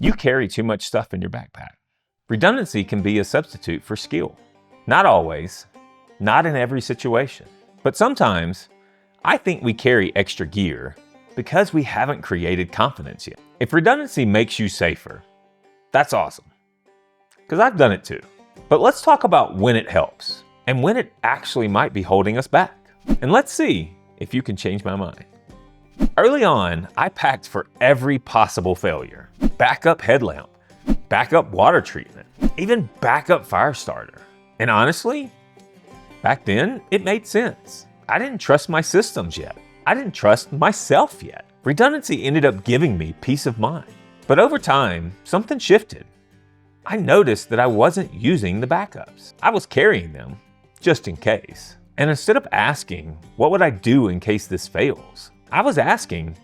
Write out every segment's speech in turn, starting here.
You carry too much stuff in your backpack. Redundancy can be a substitute for skill. Not always, not in every situation, but sometimes I think we carry extra gear because we haven't created confidence yet. If redundancy makes you safer, that's awesome, because I've done it too. But let's talk about when it helps and when it actually might be holding us back. And let's see if you can change my mind. Early on, I packed for every possible failure. Backup headlamp, backup water treatment, even backup fire starter. And honestly, back then, it made sense. I didn't trust my systems yet. I didn't trust myself yet. Redundancy ended up giving me peace of mind. But over time, something shifted. I noticed that I wasn't using the backups. I was carrying them just in case. And instead of asking, what would I do in case this fails? I was asking,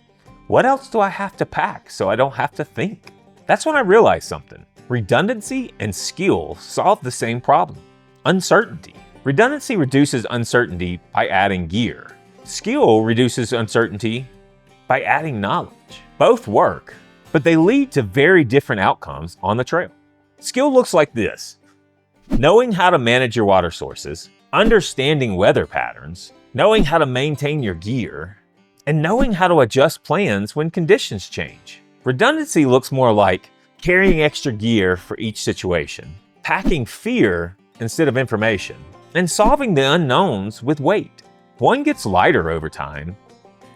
what else do I have to pack so I don't have to think? That's when I realized something. Redundancy and skill solve the same problem: uncertainty. Redundancy reduces uncertainty by adding gear. Skill reduces uncertainty by adding knowledge. Both work, but they lead to very different outcomes on the trail. Skill looks like this: knowing how to manage your water sources, understanding weather patterns, knowing how to maintain your gear, and knowing how to adjust plans when conditions change. Redundancy looks more like carrying extra gear for each situation, packing fear instead of information, and solving the unknowns with weight. One gets lighter over time,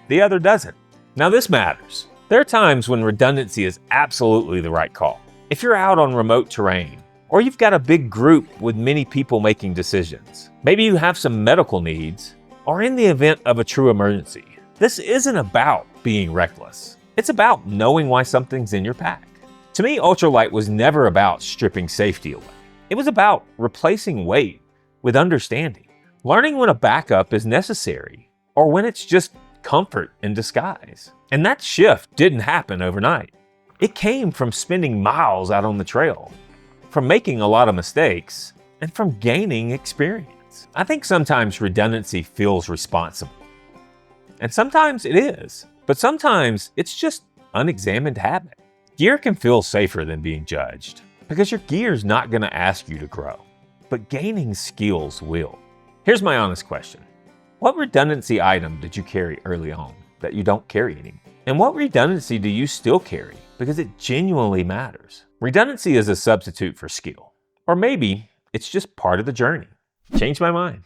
the other doesn't. Now this matters. There are times when redundancy is absolutely the right call. If you're out on remote terrain, or you've got a big group with many people making decisions, maybe you have some medical needs, or in the event of a true emergency. This isn't about being reckless. It's about knowing why something's in your pack. To me, ultralight was never about stripping safety away. It was about replacing weight with understanding, learning when a backup is necessary, or when it's just comfort in disguise. And that shift didn't happen overnight. It came from spending miles out on the trail, from making a lot of mistakes, and from gaining experience. I think sometimes redundancy feels responsible. And sometimes it is, but sometimes it's just unexamined habit. Gear can feel safer than being judged because your gear's not going to ask you to grow, but gaining skills will. Here's my honest question. What redundancy item did you carry early on that you don't carry anymore? And what redundancy do you still carry because it genuinely matters? Redundancy is a substitute for skill, or maybe it's just part of the journey. Changed my mind.